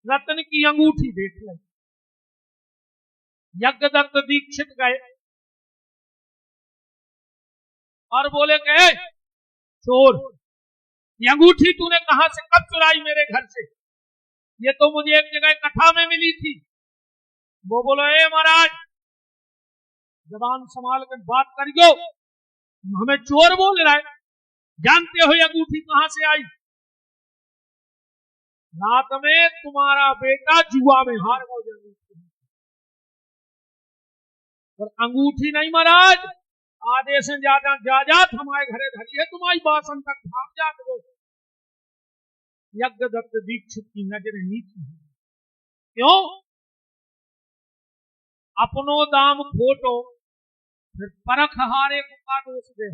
रत्न की अंगूठी देख ली। यज्ञदत्त दीक्षित गए और बोले कि चोर, ये अंगूठी तूने कहां से कब चुराई मेरे घर से? ये तो मुझे एक जगह कथा में मिली थी। वो बोलो, ए महाराज, जबान संभाल कर बात करियो, हमें चोर बोल रहा है, जानते हो ये अंगूठी कहां से आई? रात में तुम्हारा बेटा जुआ में हार गया और अंगूठी नहीं महाराज, आदेश ज्यादा जाजात हमारे घरे धरी है, तुम्हारी बासन तक भाग जात हो। यज्ञदत्त दीक्षित की नजर नीची है। क्यों? अपनो दाम खोटो फिर परख हारे को का दोष दे।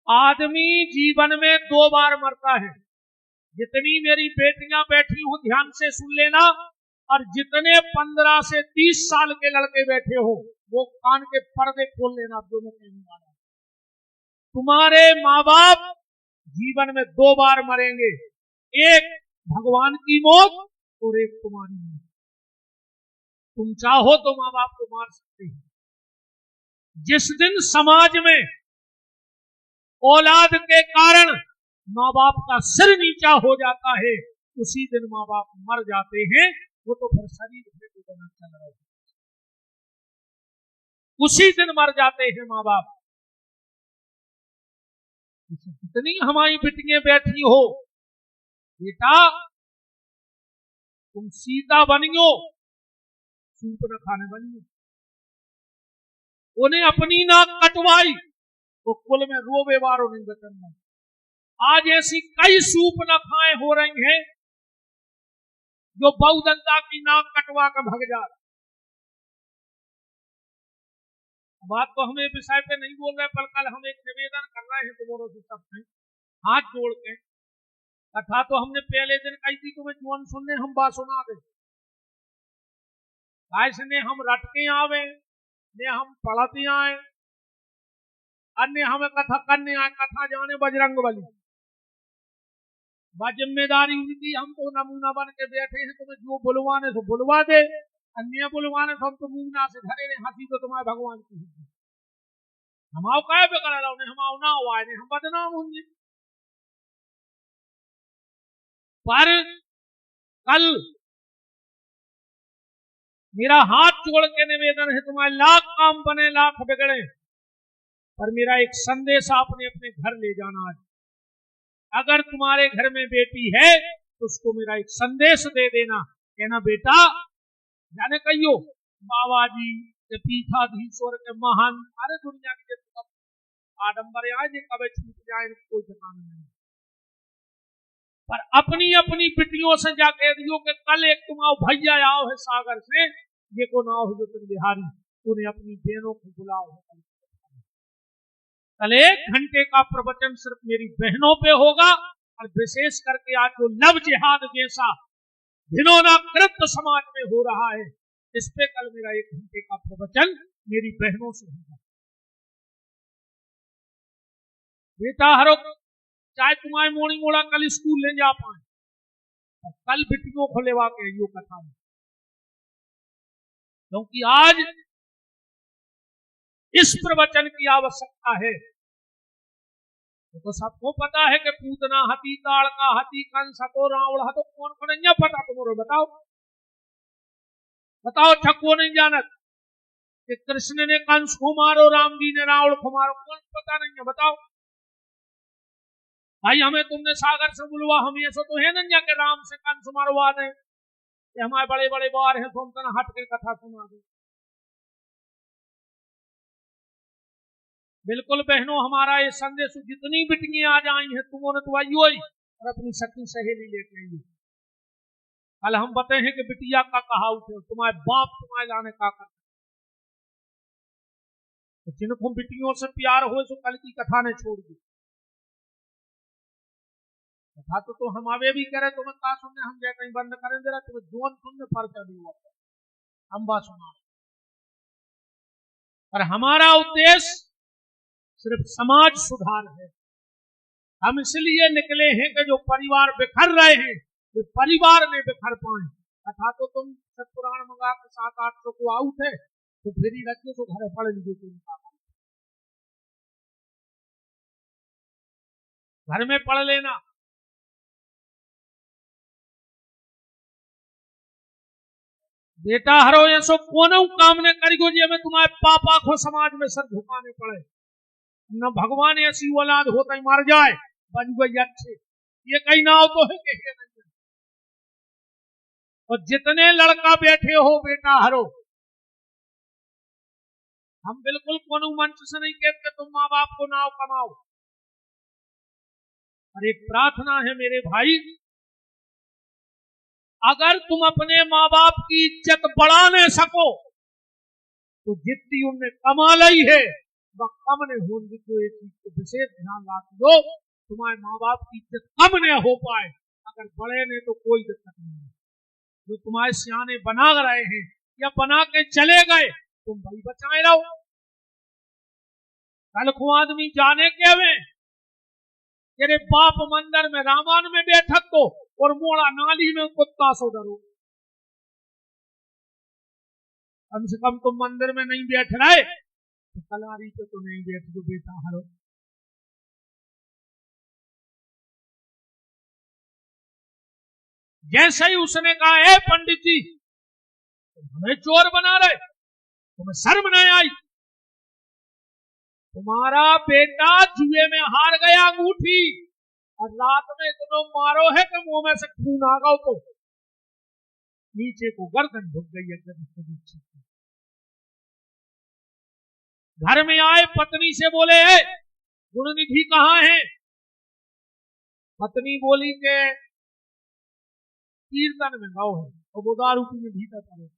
आदमी जीवन में 2 बार मरता है। जितनी मेरी बेटियां बैठी हूं ध्यान से सुन लेना, और जितने 15 से 30 साल के लड़के बैठे हो वो कान के पर्दे खोल लेना। दोनों कहने वाला, तुम्हारे माँ बाप जीवन में 2 बार मरेंगे, एक भगवान की मौत और एक तुम्हारी मौत। तुम चाहो तो माँ बाप को मार सकते हो। जिस दिन समाज में औलाद के कारण माँ बाप का सिर नीचा हो जाता है, उसी दिन माँ बाप मर जाते हैं। वो तो फिर शरीर में बना चल रहा है, उसी दिन मर जाते हैं माँ बाप। कितनी हमारी बेटियां बैठी हो, बेटा तुम सीता बनियो, सूप न खाने बनियो। उन्हें अपनी नाक कटवाई तो कुल में रोवे वारो नहीं बचना। आज ऐसी कई सूप न खाए हो रही हैं जो बहुदंता की नाक कटवा कर भग जा। बात तो हमें विषय पे नहीं बोल रहे, पर कल हम एक निवेदन कर रहे हैं तुम्हारों से सबसे हाथ जोड़ के। कथा तो हमने पहले दिन कही थी, तुम्हें जुआन सुनने हम बात सुना दे। ने हम रटके आवे, ने हम पढ़ते आए, अन्य हमें कथा करने आए। कथा जाने बजरंग बली, जिम्मेदारी उनकी, हम तो नमूना बन के बैठे हैं। तुम्हें जो बुलवाने तो बुलवा दे, अन्य बुलवाने तो हम तो मुंह से धरे ने हंसी तो तुम्हारे भगवान की हंसी। हम आओ काय पे करा रहा, हम आओ ना हुआ है, हम बदनाम होंगे। पर कल मेरा हाथ जोड़ के निवेदन है, तुम्हारे लाख काम बने लाख बिगड़े, पर मेरा एक संदेश आपने अपने घर ले जाना है। अगर तुम्हारे घर में बेटी है तो उसको मेरा एक संदेश दे देना, कहना बेटा जाने कहियो बाबा जी के पीठाधीश्वर के महान, अरे दुनिया के आडंबर आए जो कभी छूट जाए कोई ठिकाना नहीं। पर अपनी अपनी बेटियों से जाके दियो कि कल एक तुम्हारा भैया आओ है सागर से, ये को ना हो जो तुम बिहारी, उन्हें अपनी बहनों को बुलाओ है। कल 1 घंटे का प्रवचन सिर्फ मेरी बहनों पे होगा, और विशेष करके आज जो लव जिहाद जैसा घिनौना कृत्य समाज में हो रहा है, इस पे कल मेरा 1 घंटे का प्रवचन मेरी बहनों से होगा। बेटा हरो चाहे तुम्हारे मोड़ी मोड़ा कल स्कूल ले जा पाए, कल बेटियों को लेवा के यो कथा में, क्योंकि आज इस प्रवचन की आवश्यकता है। तो सबको पता है कि पूतना हती, ताड़का हती, कंस हतो, रावण हतो, कौन को नहीं पता तुम्हारे? बताओ बताओ, अच्छा कौन नहीं जानत कि कृष्ण ने कंस को मारो, राम जी ने रावण को मारो? कौन पता नहीं है? बताओ भाई, हमें तुमने सागर से बुलवा, हम ऐसा तो है नहीं कि राम से कंस मरवा दें, कि हमारे बड़े बड़े बार हैं तो हम तना हट के कथा सुना दें। बिल्कुल बहनों, हमारा ये संदेश, जितनी बिटियां आ जाई हैं तुमने तो आइयो ही, और अपनी सखी सहेली लेके आइए। कल हम बताए हैं कि बिटिया का कहा उठे, तुम्हारे बाप तुम्हारे लाने का कर, तो जिनको बिटियों से प्यार हो तो कल की कथा ने छोड़ दी। कथा तो हम आवे भी करे, तुम्हें कहा सुनने हम जाए कहीं बंद करें जरा, तुम्हें जोन सुनने फर्चा नहीं हुआ, हम बात सुना। और हमारा उद्देश्य सिर्फ समाज सुधार है। हम इसलिए निकले हैं कि जो परिवार बिखर रहे हैं वो परिवार में बिखर पाए। अथा तो तुम सतपुराण मंगा के 700-800 को आउट है तो फिर ही रखिए तो घर पढ़ लीजिए, घर में पढ़ लेना। बेटा हरो ऐसो कोनो काम ने करियो जी हमें तुम्हारे पापा को समाज में सर झुकाने पड़े। न भगवान ऐसी औलाद होता ही मर जाए बन गई अच्छे, ये कहीं ना हो तो है कि नहीं। और जितने लड़का बैठे हो बेटा हरो, हम बिल्कुल कोनो मंच से नहीं कहते तुम माँ बाप को नाव कमाओ। और एक प्रार्थना है मेरे भाई, अगर तुम अपने माँ बाप की इज्जत बढ़ा नहीं सको तो जितनी उनने कमा ली है वह कम नहीं होगी। तो एक चीज को विशेष ध्यान रख दो, तुम्हारे माँ बाप की इज्जत कम नहीं हो पाए, अगर बढ़े नहीं तो कोई दिक्कत नहीं है। जो तुम्हारे सियाने बना रहे हैं या बना के चले गए तुम भाई बचाए रहो। कल को आदमी जाने के वे तेरे बाप मंदिर में रामान में बैठक तो और मोड़ा नाली में कुत्ता सो डरो। कम से कम तुम मंदिर में नहीं बैठ रहे तो कलारी पे तो नहीं बैठ दो बेटा हरो। जैसे ही उसने कहा है पंडित जी हमें चोर बना रहे, तुम्हें शर्म नहीं आई? तुम्हारा बेटा जुए में हार गया अंगूठी और रात में इतना मारो है कि मुंह में से खून आ गया तो नीचे को गर्दन झुक गई है। घर में आए पत्नी से बोले है गुणनिधि कहाँ है? पत्नी बोली के कीर्तन में गाओ है और वो दारू पीने भीतर पड़े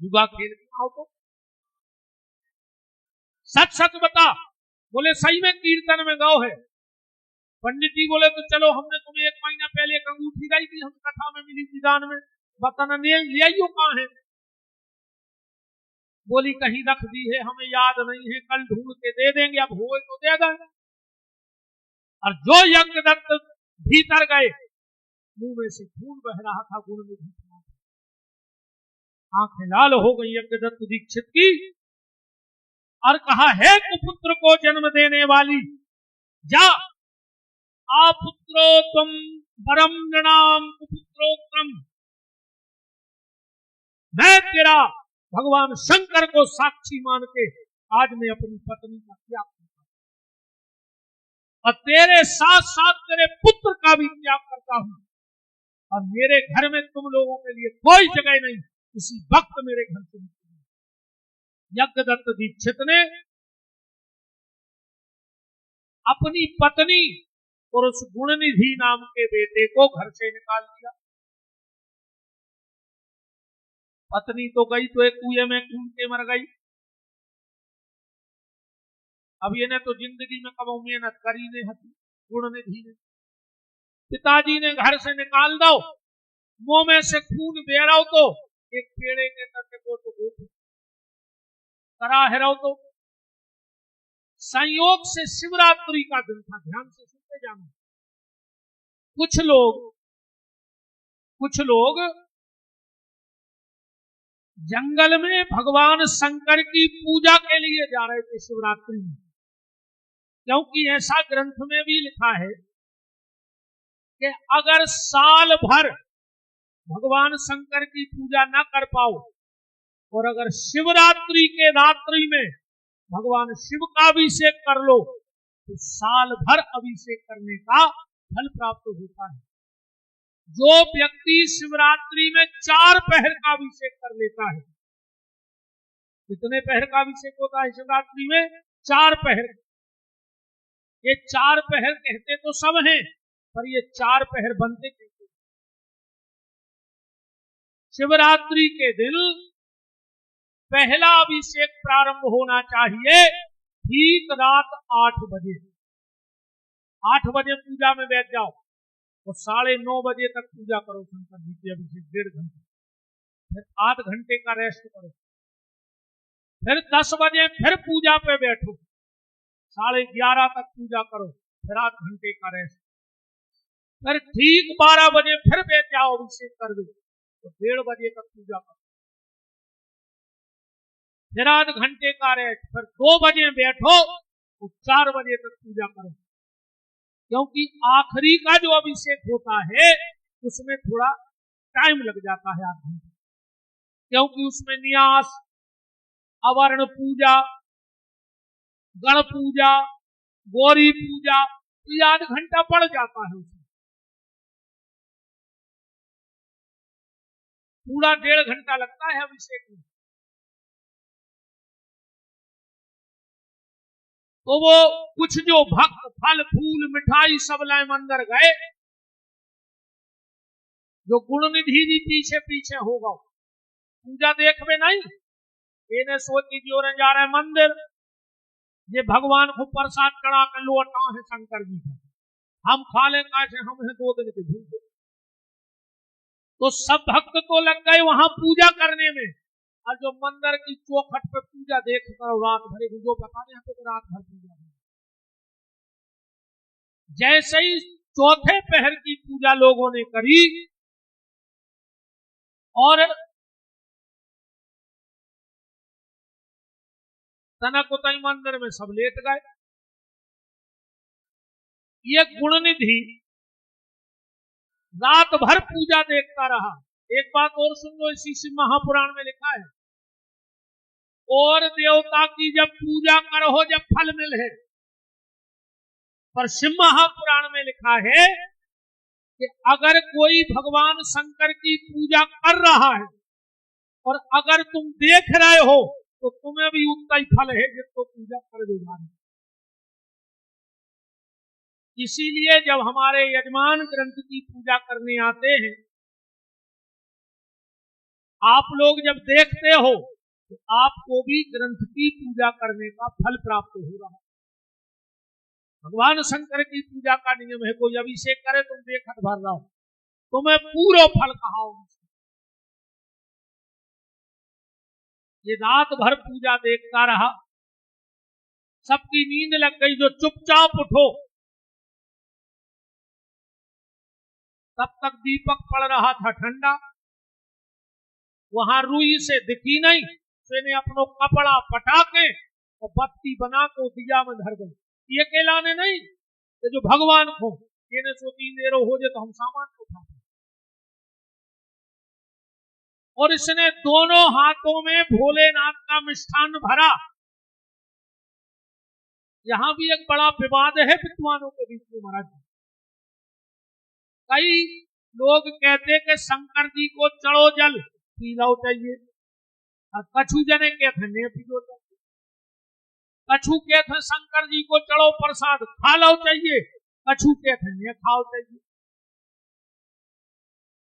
जुआ खेल के आओ। तो सच सच बता। बोले सही में कीर्तन में गाओ है। पंडित जी बोले तो चलो हमने तुम्हें 1 महीना पहले एक अंगूठी गाई थी, हम कथा में मिली थी दान में, बताना ले आइयो कहाँ है? बोली कहीं रख दी है हमें याद नहीं है, कल ढूंढ के दे देंगे, अब होए तो दे दें। और जो यज्ञदत्त भीतर गए मुंह में से खून बह रहा था, गुण में भी आंखें लाल हो गई यज्ञदत्त दीक्षित की और कहा है कुपुत्र को जन्म देने वाली जा आपुत्रो तुम परम नृणाम कुपुत्रोत्रम, मैं तेरा भगवान शंकर को साक्षी मान के आज मैं अपनी पत्नी का त्याग करता हूं और तेरे साथ साथ तेरे पुत्र का भी त्याग करता हूं और मेरे घर में तुम लोगों के लिए कोई जगह नहीं, इसी वक्त मेरे घर से निकलो। यज्ञदत्त दीक्षित ने अपनी पत्नी और उस गुणनिधि नाम के बेटे को घर से निकाल दिया। पत्नी तो गई तो एक कुएं में कूद के मर गई। अब ये ने तो जिंदगी में कब मेहनत करी ने हती गुणनिधि ने। पिताजी ने घर से निकाल दो, मुंह में से खून बह रहा हो तो एक पेड़े के तट को तो करा है रहो। तो संयोग से शिवरात्रि का दिन था, ध्यान से सुनते जाना। कुछ लोग जंगल में भगवान शंकर की पूजा के लिए जा रहे थे शिवरात्रि में, क्योंकि ऐसा ग्रंथ में भी लिखा है कि अगर साल भर भगवान शंकर की पूजा न कर पाओ और अगर शिवरात्रि के रात्रि में भगवान शिव का अभिषेक कर लो तो साल भर अभिषेक करने का फल प्राप्त होता है। जो व्यक्ति शिवरात्रि में 4 पहर का अभिषेक कर लेता है, कितने पहर का अभिषेक होता है शिवरात्रि में? 4 पहर। ये 4 पहर कहते तो सब हैं पर ये 4 पहर बनते कैसे? शिवरात्रि के दिन पहला अभिषेक प्रारंभ होना चाहिए ठीक रात 8 बजे। 8 बजे पूजा में बैठ जाओ और 9:30 बजे तक पूजा करो शंकर जी की अभिषेक 1.5 घंटे, फिर 8 घंटे का रेस्ट करो, फिर 10 बजे फिर पूजा पे बैठो, 11:30 तक पूजा करो, फिर 8 घंटे का रेस्ट, फिर ठीक 12 बजे फिर बैठ जाओ अभिषेक कर दो, तो 1:30 बजे तक पूजा करो, फिर 8 घंटे का रेस्ट, फिर 2 बजे बैठो तो 4 बजे तक पूजा करो। क्योंकि आखिरी का जो अभिषेक होता है उसमें थोड़ा टाइम लग जाता है 8 घंटे, क्योंकि उसमें न्यास, अवर्ण पूजा, गण पूजा, गौरी पूजा, तो 8 घंटा पड़ जाता है उसमें, पूरा 1.5 घंटा लगता है अभिषेक में। तो वो कुछ जो भक्त फल फूल मिठाई सब लाए मंदिर गए, जो गुणनिधि भी पीछे पीछे होगा, पूजा देखवे नहीं, इन्हें सोची जो जा रहे मंदिर, ये भगवान को प्रसाद चढ़ा कर लौटा है शंकर जी को, हम खा ले कैसे, हम हैं 2 दिन के भूखे। तो सब भक्त तो लग गए वहां पूजा करने में, और जो मंदिर की चौखट पे पूजा देख कर रात भर, जो पता नहीं तो रात भर पूजा। जैसे ही चौथे पहर की पूजा लोगों ने करी और तनकुतई मंदिर में सब लेट गए, ये गुणनिधि रात भर पूजा देखता रहा। एक बात और सुन लो, इसी से महापुराण में लिखा है, और देवता की जब पूजा करो जब फल मिले, पर शिव महापुराण में लिखा है कि अगर कोई भगवान शंकर की पूजा कर रहा है और अगर तुम देख रहे हो तो तुम्हें भी उतना ही फल है जिसको पूजा कर दे जा रहे। इसीलिए जब हमारे यजमान ग्रंथ की पूजा करने आते हैं, आप लोग जब देखते हो तो आपको भी ग्रंथ की पूजा करने का फल प्राप्त हो रहा है। भगवान शंकर की पूजा का नियम है, कोई अभिषेक करे तुम देखत भर रहो, तुम्हें पूरा फल कहा। ये रात भर पूजा देखता रहा, सबकी नींद लग गई, जो चुपचाप उठो, तब तक दीपक पड़ रहा था ठंडा, वहां रुई से दिखी नहीं, तो इन्हें अपनो कपड़ा पटा के और बत्ती बना के दिया में धर गई। ये कहलाने नहीं तो जो भगवान को इन्हें सोची देरो हो जाए तो हम सामान को उठाते, और इसने दोनों हाथों में भोलेनाथ का मिष्ठान भरा। यहां भी एक बड़ा विवाद है विद्वानों के बीच में महाराज। कई लोग कहते कि शंकर जी को चढ़ो जल पी लो चाहिए, और कछु जने कहते नहीं पी लो चाहिए, कछु कहते शंकर जी को चढ़ो प्रसाद खा लो चाहिए, कछु कहते नहीं खाओ चाहिए।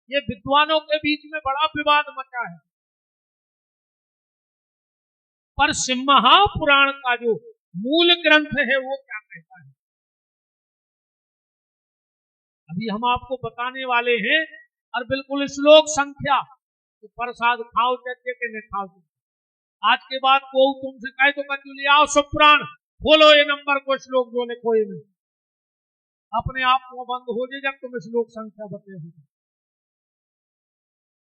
ये विद्वानों के बीच में बड़ा विवाद मचा है। पर शिव महापुराण का जो मूल ग्रंथ है वो क्या कहता है, अभी हम आपको बताने वाले हैं, और बिल्कुल श्लोक संख्या तो प्रसाद खाओ चाहिए कि नहीं खाओ चाहिए। आज के बाद को तुमसे कहे तो कचू ले आओ शिव पुराण, बोलो ये नंबर को श्लोक जो लिखो, ये नहीं अपने आप को बंद हो जाए जब तुम श्लोक संख्या बते हो।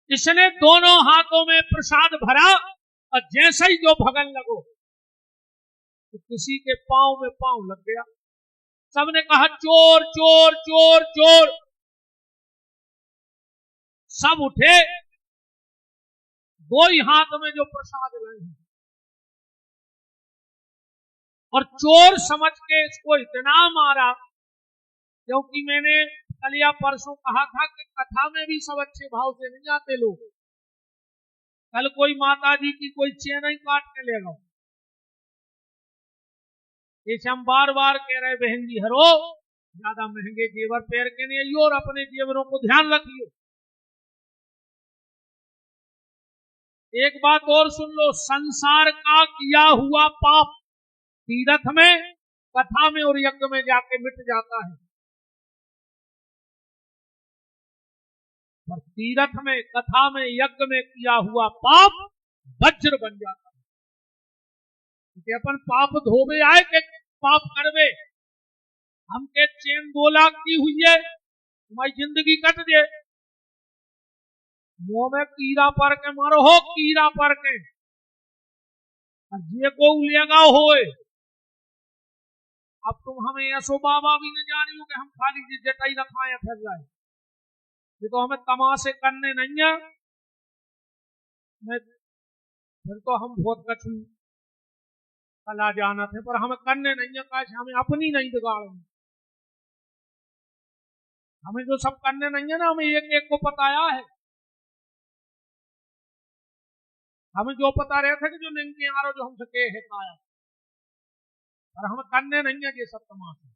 इसने दोनों हाथों में प्रसाद भरा, और जैसे ही जो भगन लगो तो किसी के पांव में पांव लग गया, सबने कहा चोर चोर चोर चोर, सब उठे, दो ही हाथ में जो प्रसाद लाए, और चोर समझ के इसको इतना मारा, क्योंकि मैंने कल या परसों कहा था कि कथा में भी सब अच्छे भाव से नहीं आते लोग। कल कोई माता जी की कोई चेन ही काट के ले गए, जैसे हम बार बार कह रहे बहन जी हरो ज्यादा महंगे जेवर पैर के नहीं आइयो और अपने जेवरों को ध्यान रखियो। एक बात और सुन लो, संसार का किया हुआ पाप तीर्थ में, कथा में और यज्ञ में जाके मिट जाता है, और तीर्थ में, कथा में, यज्ञ में किया हुआ पाप वज्र बन जाता है। क्योंकि अपन पाप धोबे आए कि पाप करवे, हमके चेन 2 लाख की हुई है, तुम्हारी जिंदगी कट जाए, मुंह में कीड़ा पर के मारो हो, कीड़ा पर के जे को लेगा होए। अब तुम हमें ऐसो बाबा भी नहीं जानी हो कि हम खाली जटाई रखाए फिर जाए, ये तो हमें तमाशे करने नहीं है, फिर तो हम बहुत कछु कला जाना थे, पर हमें करने नहीं है, काश हमें अपनी नहीं बिगाड़ेंगे। हमें जो सब करने नहीं है ना, हमें एक एक को पताया है, हमें जो पता रहे थे कि जो नहीं आ रहा, जो हमसे के है पाया, पर हमें करने नहीं है ये सब तमाशे।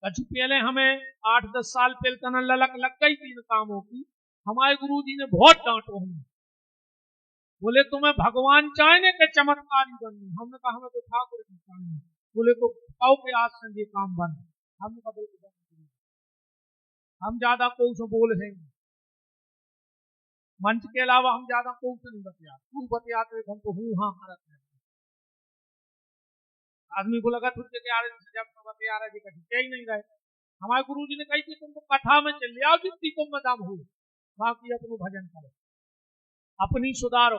कछु पहले हमें 8-10 साल पहले तना ललक लग गई 3 कामों की, हमारे गुरुजी ने बहुत डांटो हमें, बोले तुम्हें भगवान चाहे कि चमत्कारी बननी, हमने कहा हमें तो ठाकुर की चाहिए, बोले तो पाओ के आज से ये काम बन, हमने कहा बिल्कुल हम ज्यादा कोई से बोल हैं, मंच के अलावा हम ज्यादा कोई से नहीं बतिया, तू बतियाते हम तो हूँ हाँ करते हैं। आदमी को लगा तुझे के आ रहे जब बतिया रहे जी कहीं ही नहीं रहे। हमारे गुरु जी ने कही थी तुमको कथा में चल आओ जितनी तुम में दम हो, बाकी अपनो भजन करो, अपनी सुधारो।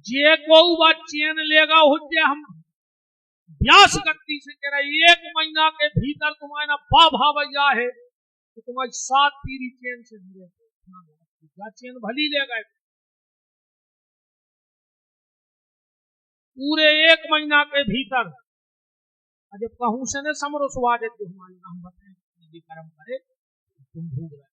जे को चैन लेगा हो, हम व्यास गति से कह रहे 1 महीना के भीतर तुम्हारा भैया है तो तुम्हारी 7 पीढ़ी चैन से जुड़े, चैन भली ले गए पूरे 1 महीना के भीतर। जब कहूं से ने समरो सुवादित हमारे हम बताएं कर्म करे तुम भूल गए।